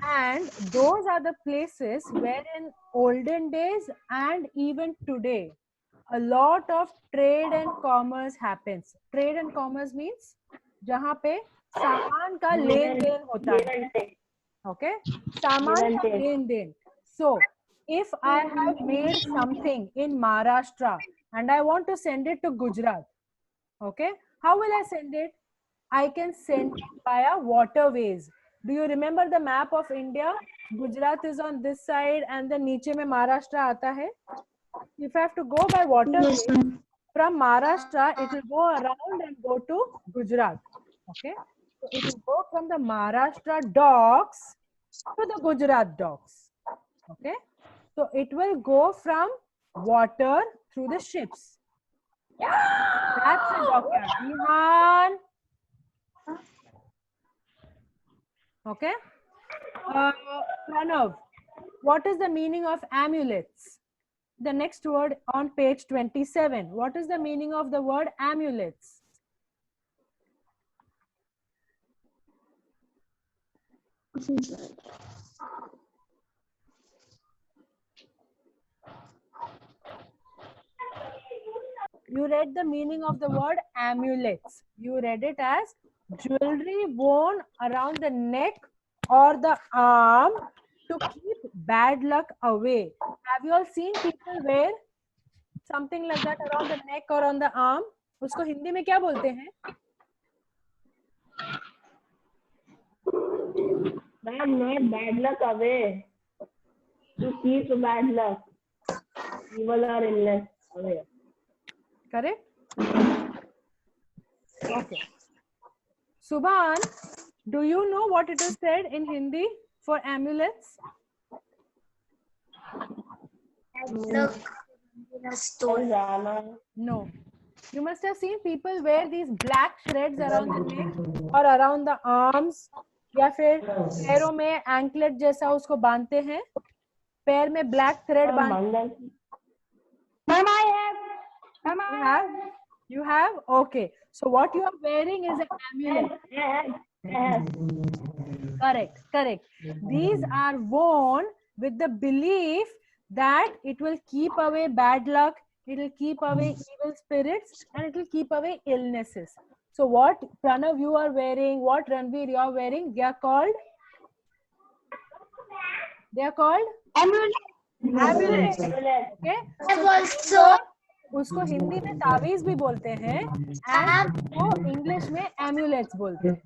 And those are the places where in olden days and even today, a lot of trade and commerce happens. Trade and commerce means जहाँ पे सामान का लेन then होता है. Okay, सामान का लेन then. So if I have made something in Maharashtra and I want to send it to Gujarat, okay, how will I send it? I can send it via waterways. Do you remember the map of India? Gujarat is on this side and then नीचे में महाराष्ट्र आता है. If I have to go by waterways, from Maharashtra, it will go around and go to Gujarat. Okay, so it will go from the Maharashtra docks to the Gujarat docks. Okay, so it will go from water through the ships. That's a dockyard. Vihan. Okay. Pranav, what is the meaning of amulets? The next word on page 27. What is the meaning of the word amulets? You read the meaning of the word amulets. You read it as jewelry worn around the neck or the arm to keep bad luck away. Have you all seen people wear something like that around the neck or on the arm? उसको हिंदी में क्या बोलते हैं? Not bad luck away. To keep bad luck, evil or illness away. Correct? Okay. Subhan, do you know what it is said in Hindi for amulets? No. You must have seen people wear these black threads around the neck or around the arms, या फिर पैरों में anklet जैसा उसको बांधते हैं. पैर में black thread बांधते. Ma'am, I have. You have? Okay. So what you are wearing is an amulet. Correct. These are worn with the belief that it will keep away bad luck, it will keep away evil spirits, and it will keep away illnesses. So what Pranav you are wearing, what Ranveer you are wearing, they are called amulets. Okay. So, उसको हिंदी में तावीज भी बोलते हैं and वो English में amulets बोलते हैं.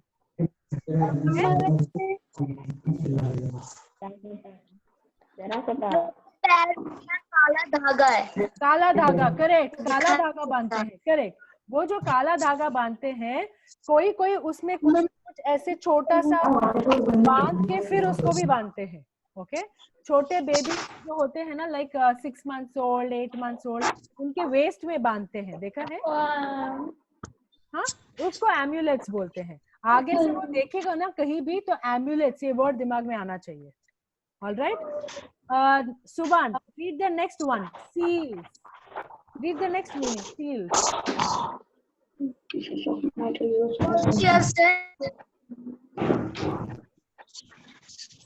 काला धागा. करेक्ट. काला धागा बांधते हैं. करेक्ट. वो जो काला धागा बांधते हैं, कोई उसमें कुछ ऐसे छोटा सा बांध के फिर उसको भी बांधते हैं. ओके. छोटे बेबी जो होते हैं ना, like 6 months old, 8 months old, उनके वेस्ट में बांधते हैं. देखा है? हाँ, उसको एम्यूलेट्स बोलते हैं. आगे से वो देखेगा ना कहीं भी तो एम्यूलेट्स ये वर्ड दिमाग में आना चाहिए. All right. Subhan, read the next one. Seals. Read the next meaning. Seals.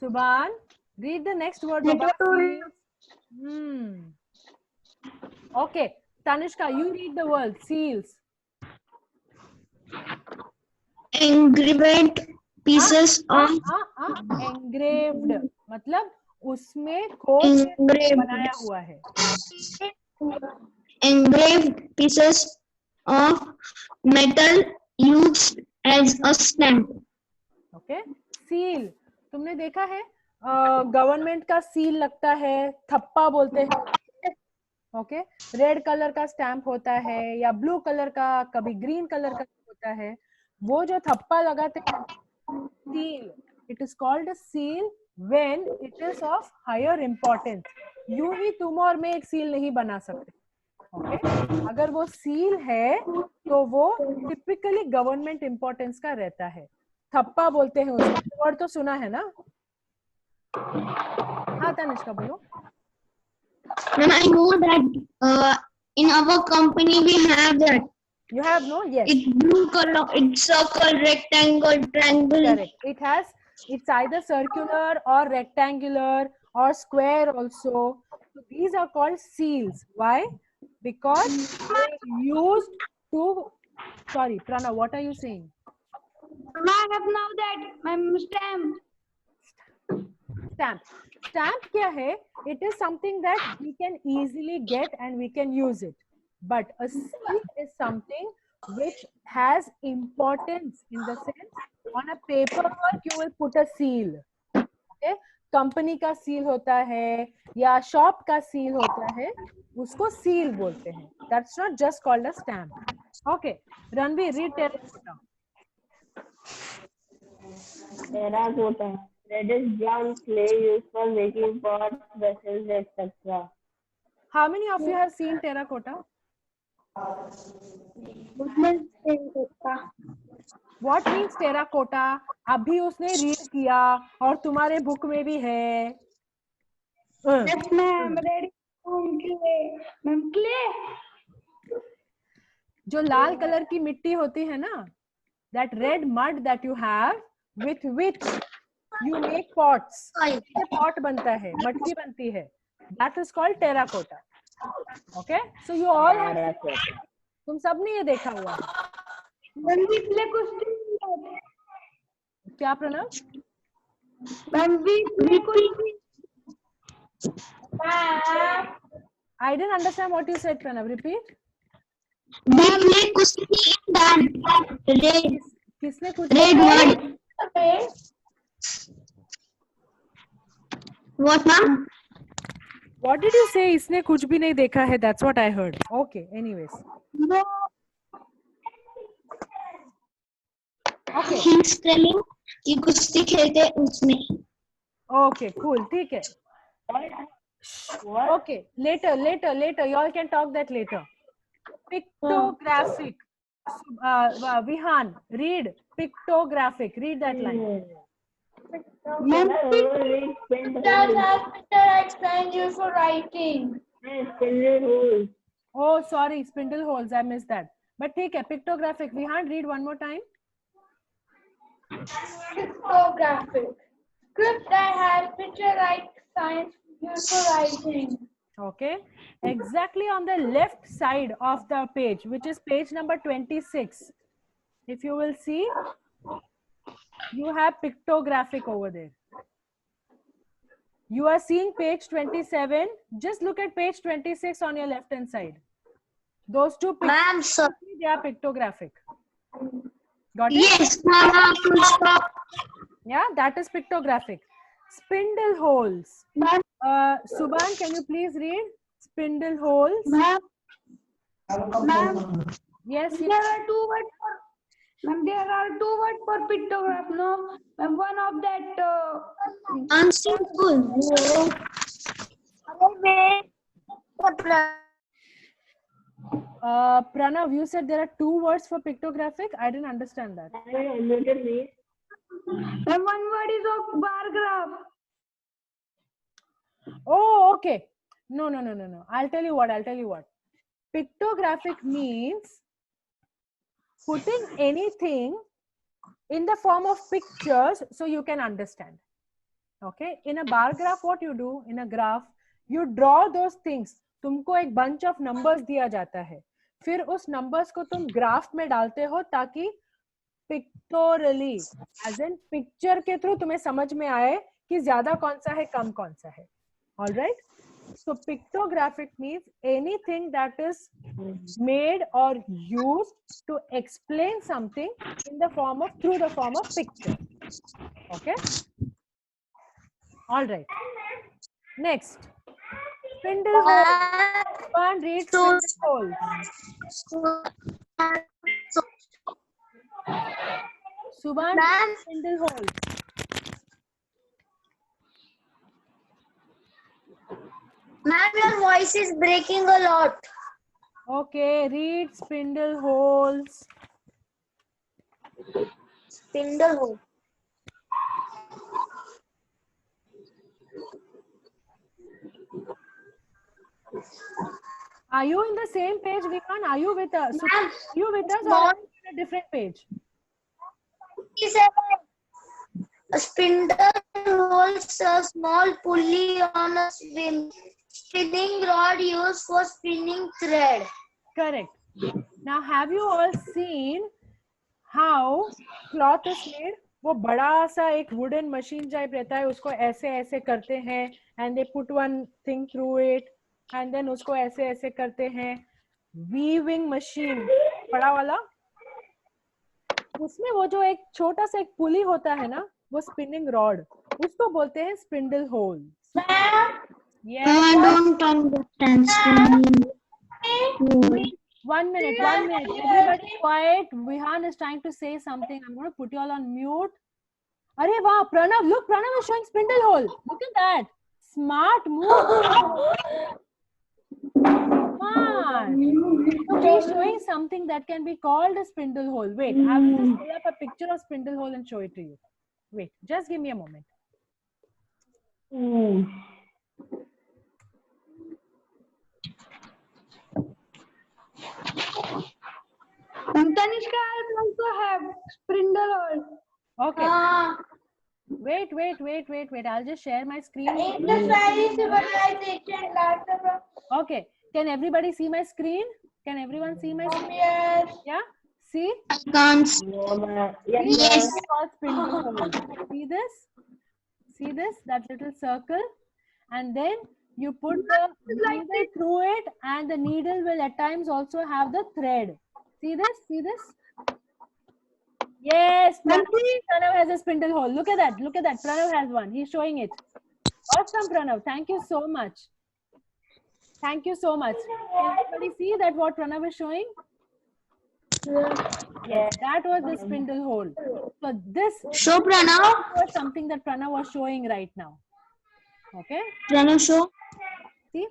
Subhan, read the next word. Okay. Tanishka, you read the word. Seals. Engraved pieces of engraved मतलब उसमें खोद के बनाया हुआ है. Engraved pieces of metal used as a stamp. Okay. Seal. तुमने देखा है गवर्नमेंट का सील लगता है, थप्पा बोलते हैं. ओके. रेड कलर का स्टैंप होता है या ब्लू कलर का, कभी ग्रीन कलर का होता है. वो जो थप्पा लगाते हैं seal, it is called a seal when it is of higher importance. यूं ही तुम और मैं एक सील नहीं बना सकते. ओके. अगर वो सील है तो वो टिपिकली गवर्नमेंट इम्पोर्टेंस का रहता है. थप्पा बोलते हैं उसको. वर्ड तो सुना है ना? हाँ तनिष्का बोलो. Ma'am, I know that in our company we have that. You have no? Yes. It's blue color. It's circle, rectangle, triangle. Correct. It has It's either circular or rectangular or square also. So these are called seals. Why? Because they used to, sorry, Pranav, what are you saying? I have now that my stamp. Stamp. Stamp kya hai? It is something that we can easily get and we can use it. But a seal is something which has importance in the sense on a paperwork you will put a seal. Okay? Company का seal होता है या shop का seal होता है उसको seal बोलते हैं. That's not just called a stamp. Okay. Ranveer, read terracotta. Terracotta. Reddish brown clay used for making pots, vessels, etc. How many of you have seen terracotta? What means terracotta? अभी उसने read किया और तुम्हारे book में भी है. Yes, ma'am. Ready? Ma'am, clay. जो लाल colour की मिट्टी होती है ना, that red mud that you have with which you make pots. इससे pot बनता है, मटकी बनती है. That is called terracotta. Okay? So you all have seen. तुम सब ने ये देखा हुआ है. Ma'am, we play question. क्या Pranav? Ma'am, we play question. I didn't understand what you said, Pranav. Repeat. We play question that red. किसने कुछ Red word. What, ma'am? What did you say? इसने कुछ भी नहीं देखा है. That's what I heard. Okay. Anyways. No. Okay. He's telling कि कुश्ती खेलते उसमें. Okay. Cool. ठीक है. What? Okay. Later. You all can talk that later. Pictographic. Vihan, read pictographic. Read that line. Ma'am, Explain you for writing. spindle holes. Oh, sorry. Spindle holes. I missed that. But ठीक है. Pictographic. Vihan, read one more time. Pictographic. Script that has picture-like signs used for writing. Okay. Exactly on the left side of the page, which is page number 26. If you will see, you have pictographic over there. You are seeing page 27. Just look at page 26 on your left hand side. Those two pictures, Ma'am, sir. they are pictographic. Got it? Yes, ma'am. Stop. Yeah, that is pictographic. Spindle holes. Ma'am. Subhan, can you please read spindle holes? Ma'am. Ma'am. Yes. There are two words for. Ma'am, there are two words for pictograph. No, ma'am, one of that. Unsimple. Pranav, you said there are two words for pictographic. I didn't understand that. Ma'am, One word is of bar graph. Oh, okay. No. I'll tell you what. Pictographic means putting anything in the form of pictures so you can understand. Okay. In a bar graph, what you do in a graph, you draw those things. तुमको एक bunch of numbers दिया जाता है. फिर उस numbers को तुम graph में डालते हो ताकि pictorially, as in picture के through तुम्हें समझ में आए कि ज्यादा कौन सा है, कम कौन सा है. All right. So pictographic means anything that is made or used to explain something in the form of, through the form of picture. Okay. All right. Next. Spindle holes. One read spindle holes. Subhan, spindle holes. Ma'am, your voice is breaking a lot. Okay, read spindle holes. Spindle hole. Are you in the same page, Vikan? Are you with us? Ma'am, Are you with us or are you in a different page? A spindle holds a small pulley on a spinning rod used for spinning thread. Correct. Now, have you all seen how cloth is made? वो बड़ा सा एक wooden machine type रहता है, उसको ऐसे ऐसे करते हैं and they put one thing through it and then उसको ऐसे ऐसे करते हैं. Weaving machine बड़ा वाला, उसमें वो जो एक छोटा सा एक पुली होता है ना, वो spinning rod, उसको बोलते हैं spindle hole. Yes. I don't understand spinning. 1 minute. Everybody quiet. Vihan is trying to say something. I'm going to put you all on mute. Arey wow, Pranav, look, Pranav is showing spindle hole. Look at that. Smart move. Smart. So he's showing something that can be called a spindle hole. Wait, I will just pull up a picture of spindle hole and show it to you. Wait, just give me a moment. Tanishka also have spindle hole. Okay. Wait. I'll just share my screen. Okay. Can everybody see my screen? Can everyone see my screen? Yes. Yeah? See? I can't. Yes. See this? See this? That little circle? And then you put the needle through it, and the needle will at times also have the thread. See this? See this? Yes, Pranav has a spindle hole. Look at that. Look at that. Pranav has one. He's showing it. Awesome, Pranav. Thank you so much. Thank you so much. Can everybody see that what Pranav is showing? Yes, that was the spindle hole. So this Show Pranav. was something that Pranav was showing right now. Okay. Pranav, show. See,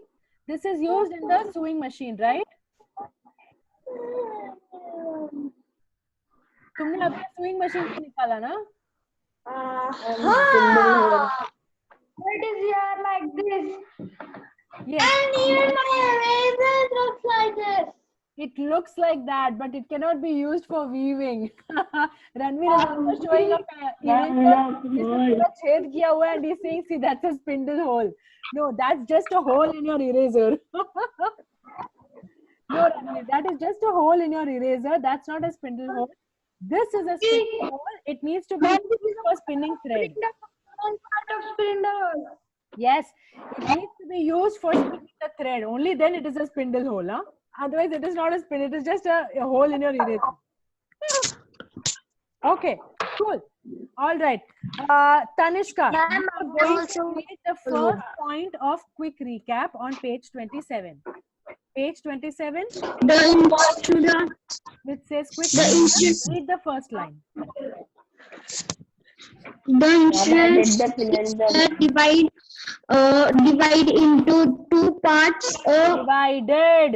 this is used in the sewing machine, right? तुमने अपने sewing machine से निकाला ना? It is here like this. Yes. And even my eraser looks like this. It looks like that, but it cannot be used for weaving. Ranveer is also showing up eraser. छेद किया हुआ है, and he's saying, see, that's a spindle hole. No, that's just a hole in your eraser. No, Ranveer, that is just a hole in your eraser. That's not a spindle hole. This is a spindle hole. It needs to be used for spinning thread. Part of spindle hole. Yes, it needs to be used for spinning the thread. Only then it is a spindle hole. Huh? Otherwise, it is not a spin. It is just a hole in your eraser. Okay, cool. All right. Tanishka, you are going to read the first point of quick recap on page 27. Page 27. Which says quick recap. Read the first line. The instruments divide into two parts. Divided.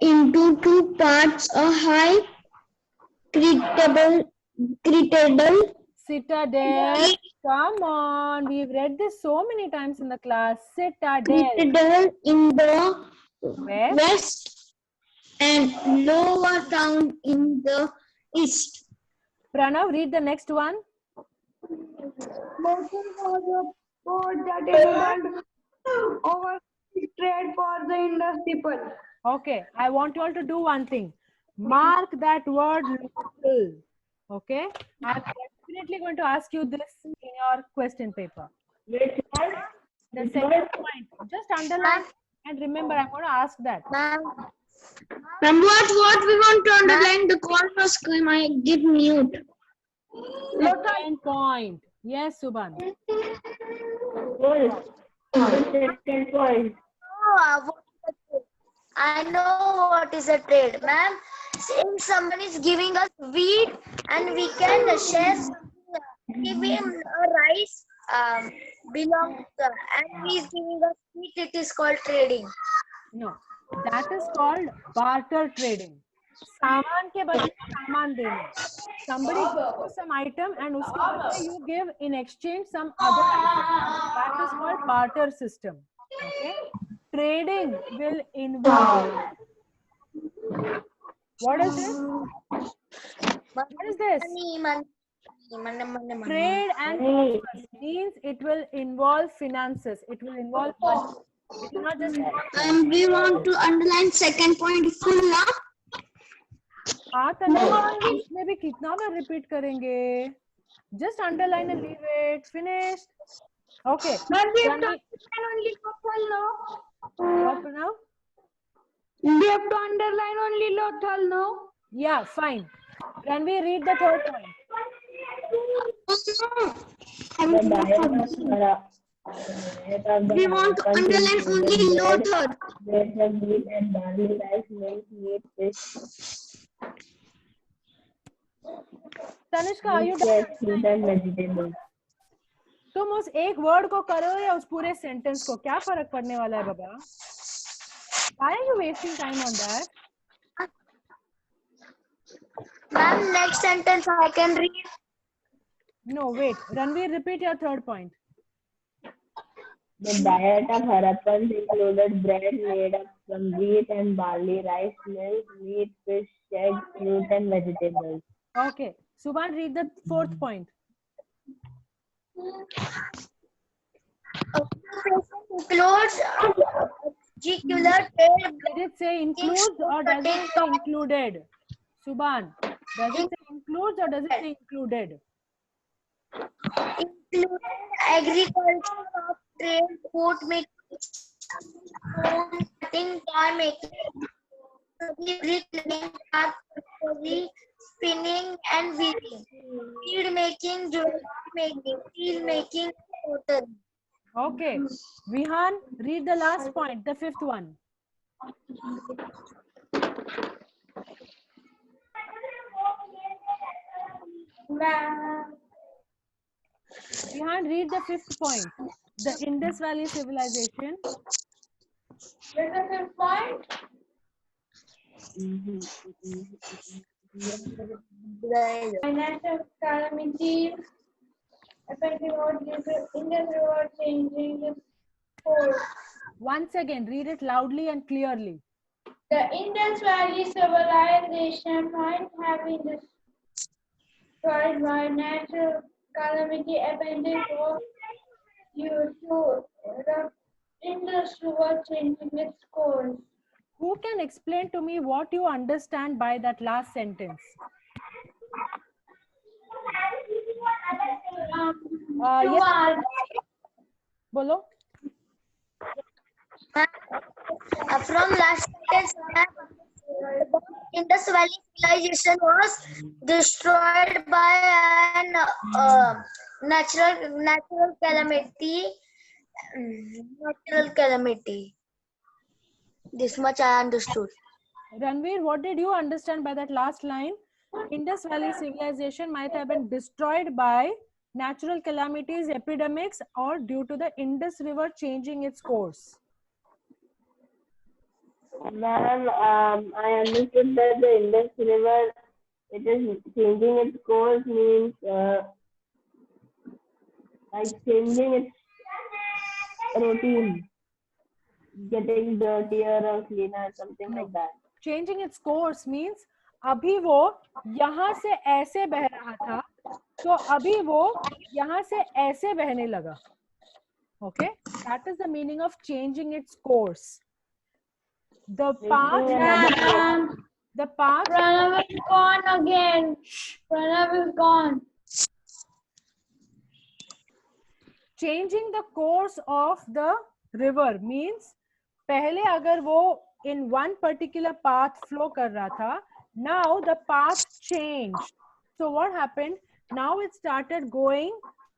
Into two parts. A high citadel. Citadel. Come on, we've read this so many times in the class. Citadel. Citadel in the West. west and lower town in the east. Pranav, read the next one. Motion was a board that enabled over trade for the Indus people. Okay, I want you all to do one thing. Mark that word local. Okay, I'm definitely going to ask you this in your question paper. The second point, just underline and remember, I'm going to ask that. From what we want to underline, the call must come. I get mute. Second point. Yes, Subhan. Second point. I know what is a trade, ma'am. Since someone is giving us wheat and we can share something, give him a rice belongs and he is giving us wheat, it is called trading. No, that is called barter trading. सामान के बदले सामान देना. Somebody gives you some item and उसके बदले you give in exchange some other item. That is called barter system. Okay. Trading will involve. What is this? What is this? Trade and commerce means it will involve finances. It will involve money. It's not just And we want to underline second point full now. हाँ तनिष्का इसमें भी कितना बार repeat करेंगे? Just underline and leave it. Finished. Okay. Only Lothal now. What now? We have to underline only Lothal now. Yeah, fine. Can we read the third point? We want to underline only Lothal. Bread, wheat and barley, rice, milk, meat, fish, Tanishka, are you yes, done? fruit and vegetables. तुम उस एक word को करो या उस पूरे sentence को, क्या फर्क पड़ने वाला है बाबा? Why are you wasting time on that? Ma'am, next sentence I can read. No, wait. Ranveer, repeat your third point. The diet of Harappans included bread made up from wheat and barley, rice, milk, meat, fish, eggs, fruit and vegetables. Okay. Subhan, read the fourth point. Includes particular trade. Did it say includes or does it say included? Subhan, does it say includes or does it say included? Included agriculture of trade, food making, cutting, toy making, bricklaying, carpentry, spinning and weaving, bead making, jewelry making, steel making, pottery. Okay. Vihan, read the last point, the fifth one. Vihan, read the fifth point. The Indus Valley Civilization. The fifth point. Financial calamities affecting what due to Indian river changing its course. Once again, read it loudly and clearly. The Indus Valley civilization might have been destroyed by natural calamity affecting what due to the Indus river changing its course. Who can explain to me what you understand by that last sentence? Yes. Bolo. From last sentence, Indus Valley civilization was destroyed by an natural calamity. Natural calamity. This much I understood. Ranveer, what did you understand by that last line? Indus Valley civilization might have been destroyed by natural calamities, epidemics, or due to the Indus River changing its course. Ma'am, I understood that the Indus River, it is changing its course means like changing its routine, getting dirtier or cleaner, something like that. Changing its course means अभी वो यहाँ से ऐसे बह रहा था, तो अभी वो यहाँ से ऐसे बहने लगा. Okay, that is the meaning of changing its course. The path. Pranav is gone again. Pranav is gone. Changing the course of the river means पहले अगर वो in one particular path flow कर रहा था, now the path changed. So what happened? Now it started going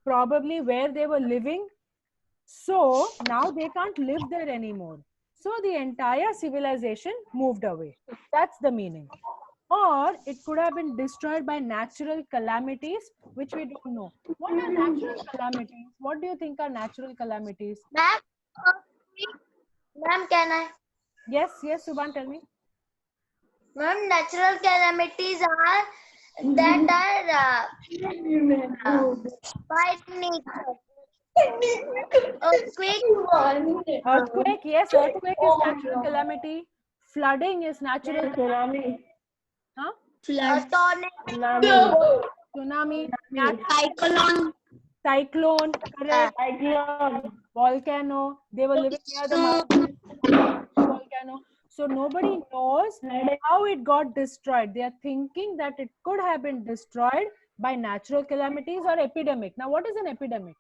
probably where they were living. So now they can't live there anymore. So the entire civilization moved away. That's the meaning. Or it could have been destroyed by natural calamities, which we don't know. What are natural calamities? What do you think are natural calamities? Ma'am, can I? Yes, Subhan, tell me. Ma'am, natural calamities are that are by nature. Earthquake, yes, earthquake is natural calamity. Flooding is natural calamity. Tsunami. Huh? Tornado. Tsunami. Tsunami. Cyclone. Cyclone, correct. Cyclone. Volcano. They were living near the mountain. Volcano. So nobody knows how it got destroyed. They are thinking that it could have been destroyed by natural calamities or epidemic. Now, what is an epidemic?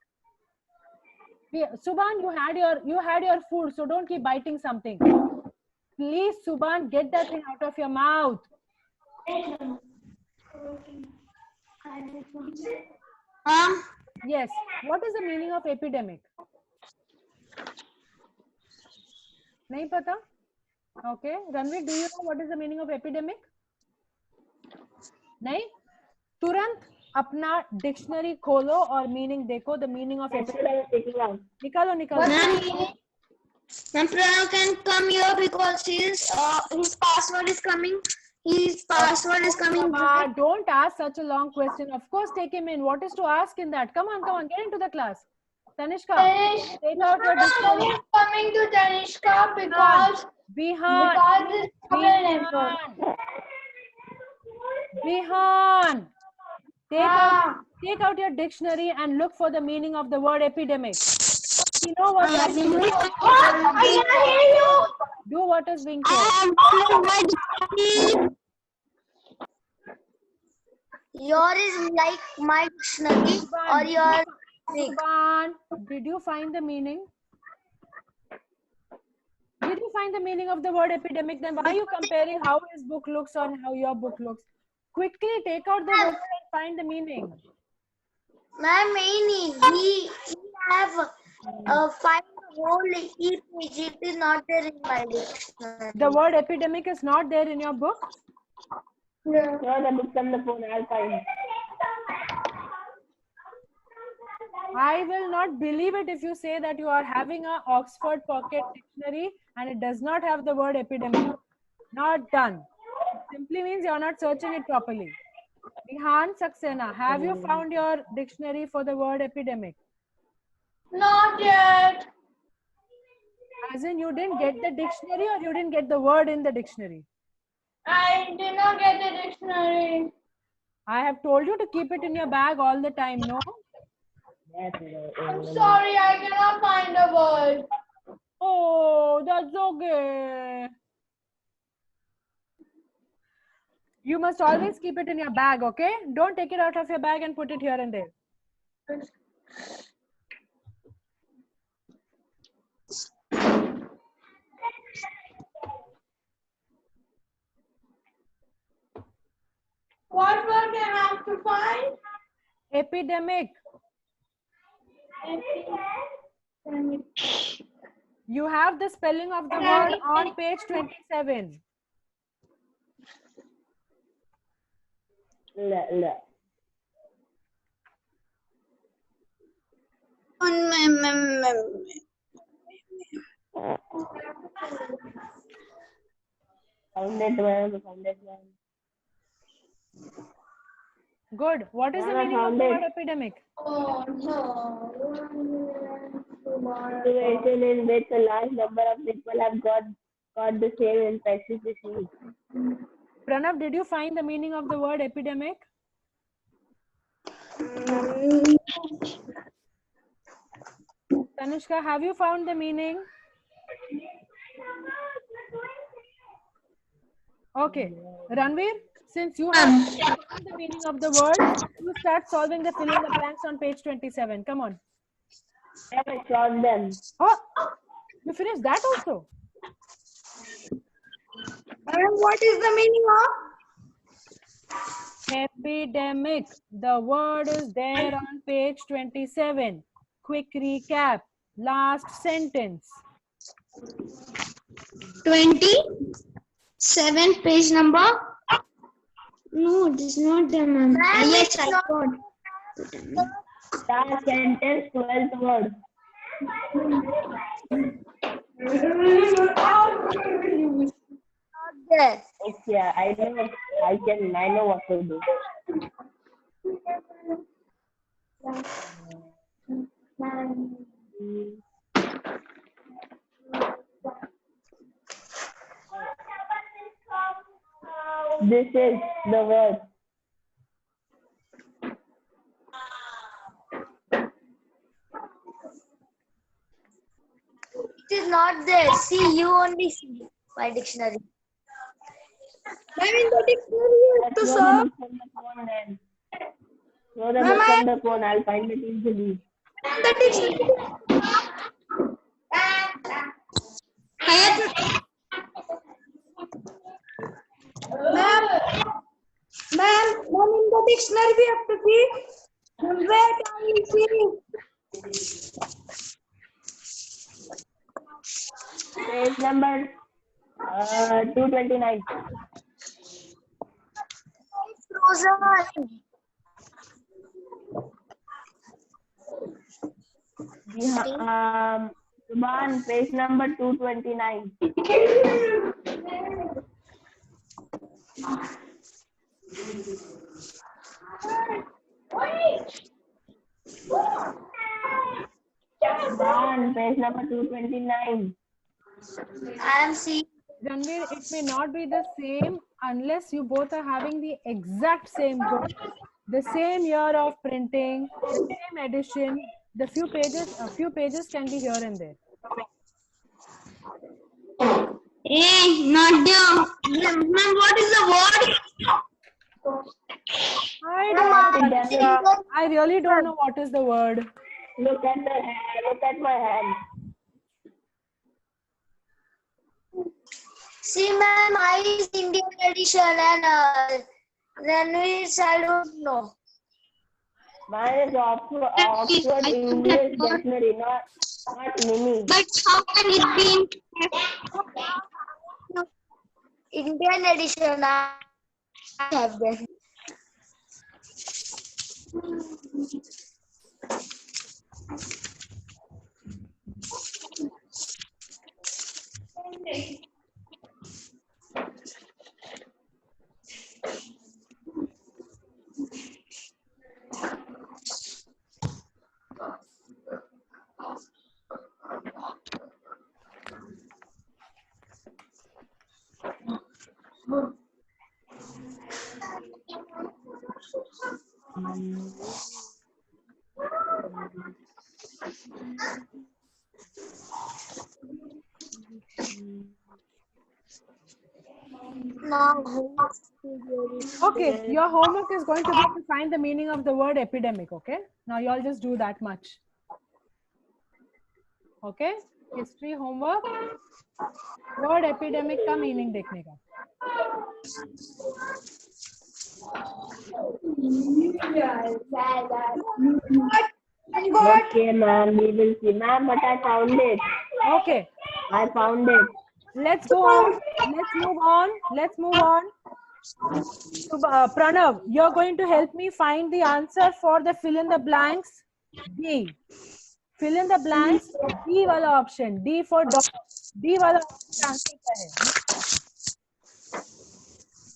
Subhan, you had your food, so don't keep biting something. Please, Subhan, get that thing out of your mouth. Yes. What is the meaning of epidemic? Nahi pata? Okay. Ranveer, do you know what is the meaning of epidemic? नहीं? तुरंत अपना dictionary खोलो और meaning देखो. The meaning of epidemic. निकालो. Pranav can come here because his password is coming. His password is coming. Don't ask such a long question. Of course, take him in. What is to ask in that? Come on, get into the class. Tanishka, take out your dictionary. Coming to Tanishka because Bihan, take out your dictionary and look for the meaning of the word epidemic. You know what I mean? I can hear you. Do what is being told. Yours is like my dictionary or your. Subhan, did you find the meaning? Did you find the meaning of the word epidemic? Then why are you comparing how his book looks or how your book looks? Quickly take out the word and find the meaning. Ma'am, we have find the whole e-page. It is not there in my dictionary. The word epidemic is not there in your book? No, the book's on the phone. I'll find. I will not believe it if you say that you are having a Oxford Pocket Dictionary and it does not have the word epidemic. Not done. It simply means you are not searching it properly. Bihan Saxena, have you found your dictionary for the word epidemic? Not yet. As in, you didn't get the dictionary or you didn't get the word in the dictionary? I did not get the dictionary. I have told you to keep it in your bag all the time, no? I'm sorry, I cannot find the word. Oh, that's okay. You must always keep it in your bag, okay? Don't take it out of your bag and put it here and there. What word do I have to find? Epidemic. You have the spelling of the word on page 27. Found it, ma'am. Good. What is the meaning of the word epidemic? Oh no. Situation in which a large number of people have got the same infectious disease. Pranav, did you find the meaning of the word epidemic? Tanushka, have you found the meaning? Okay. Ranveer, since you have found the meaning of the word, you start solving the fill in the blanks on page 27. Come on. I have solved them. Oh, you finished that also? And what is the meaning of? Epidemic. The word is there on page 27. Quick recap. Last sentence. 27 page number. No, this is not the ma'am. Yes, I got. Last sentence, 12th word. Yes. Yeah, I know what to do. This is the word. is not there. See, you only see my dictionary. Ma'am, in the dictionary you have to Throw the solve. book from the phone then. Throw the book from the phone. I'll find it easily. In the dictionary. Ma'am, in the dictionary we have to see. Where can we see? Page number 229. It's frozen. Subhan, page number 229. Subhan, page number 229. I am seeing. Ranveer, it may not be the same unless you both are having the exact same book, the same year of printing, the same edition. A few pages can be here and there. Hey, not there. Ma'am, what is the word? I really don't know what is the word. Look at the hand. Look at my hand. See, ma'am, I is Indian edition and Ranveer's I don't know. Mine is Oxford English Dictionary, not mini. But how can it be in Indian edition I have them. Now, Okay, your homework is going to be to find the meaning of the word epidemic. Okay, now you all just do that much. Okay, history homework. Word epidemic का meaning देखने का. Okay, ma'am, we will see. Ma'am, but I found it. Okay, I found it. let's go on. Let's move on. So, Pranav, you're going to help me find the answer for the fill in the blanks. D. Fill in the blanks. D वाला option. D for dog. D वाला answer क्या है?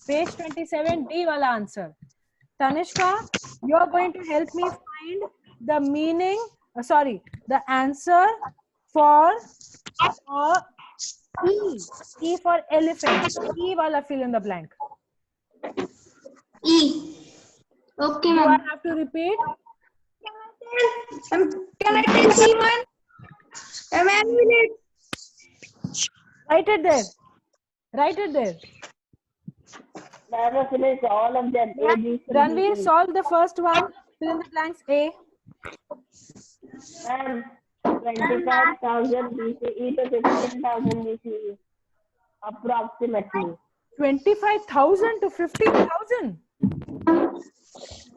Page 27. D वाला answer. Tanishka, you're going to help me find the meaning. The answer for E. E for elephant. E wala fill in the blank. E? Okay, Do I ma'am. have to repeat? Can I tell C1? Ma'am, Write it there. Write it there. I have finished all of them. A, B, C, Ranveer, D. solve the first one. Fill in the blanks. A. Ma'am, 25,000 BCE to 15,000 BCE. Approximately. 25,000 to 15,000.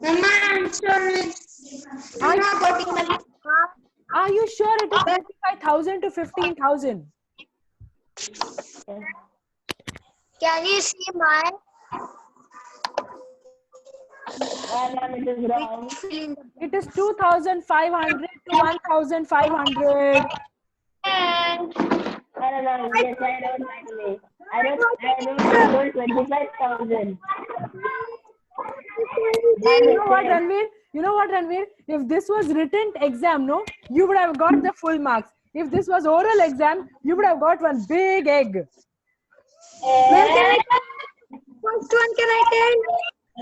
ma'am, sorry. I'm not getting my. Are you sure it is 25,000 to 15,000? can you see my Ma'am, it is wrong. fill in the It is 2,500 to 1,500. No, yes, I wrote that way. I wrote 25,000. You know what, Ranveer? If this was written exam, no, you would have got the full marks. If this was oral exam, you would have got one big egg. Ma'am, can I tell? First one, can I tell?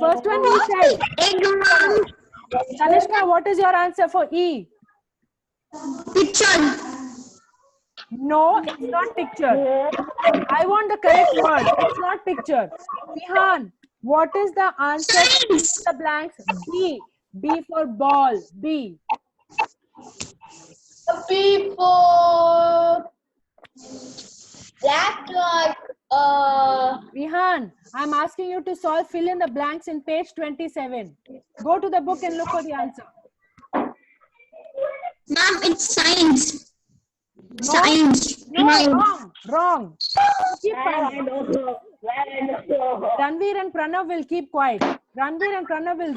First one you said. Egg, ma'am. Tanishka, what is your answer for E? Kitchen. No, it's not picture. I want the correct word. It's not picture. Vihan, what is the answer? Fill in the blanks. B. B for ball. B. People black Vihan, I'm asking you to solve. Fill in the blanks in page 27. Go to the book and look for the answer. Ma'am, it's science. No, Science. no, wrong, wrong. Keep I quiet. don't know. I don't know. Ranveer and Pranav will keep quiet. Ranveer and Pranav will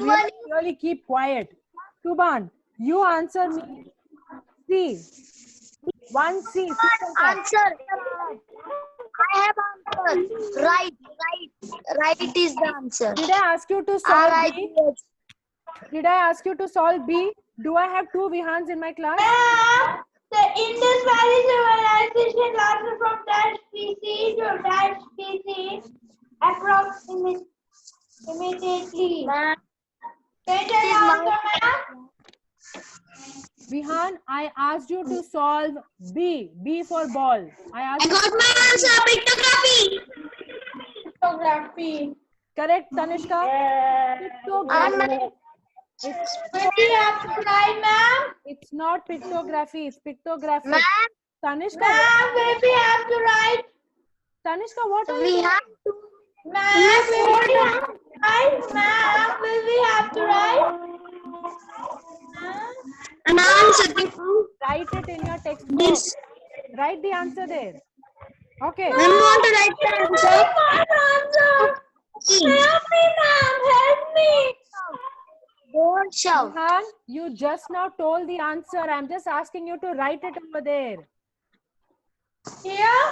really keep quiet. Subhan, you answer me. C. 1C. Answer. I have answer. Right is the answer. Did I ask you to solve Right. B? Did I ask you to solve B? Do I have 2 Vihans in my class? Ma'am, the Indus Valley civilization lasted from dash BC to dash BC approximately. Ma'am, Can you tell the answer, ma'am? Vihan, I asked you to solve B. B for ball. I asked I got my answer. Pictography. Photography. correct, Tanishka? Pictography. Maybe you have to write, ma'am. It's not pictography. It's pictography. ma'am, Tanishka, Ma'am, maybe you have to write. Tanishka, what are we you? have to. Ma'am, maybe you have to write. Ma'am, will we have to write? An answer. Write it in your textbook. This. Write the answer there. Okay. Ma'am, you want to write the answer? Help me, ma'am. Help me. Don't shout. Vihan, you just now told the answer. I'm just asking you to write it over there. Here?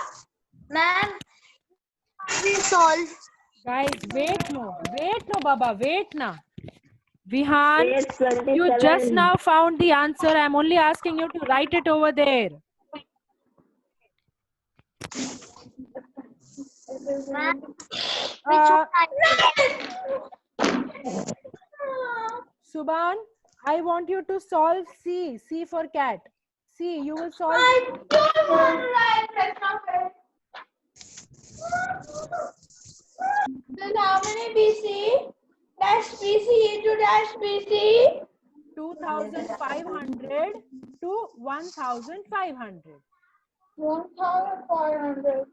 Ma'am, we solve. Guys, wait no, Baba, wait na. Vihan, Page 27. you just now found the answer. I'm only asking you to write it over there. Ma'am, Uh, Subhan, I want you to solve C. C for cat. C, you will solve. I don't want to write that number. Then how many BC? Dash BC into dash BC. 2,500 to 1,500. 1,500.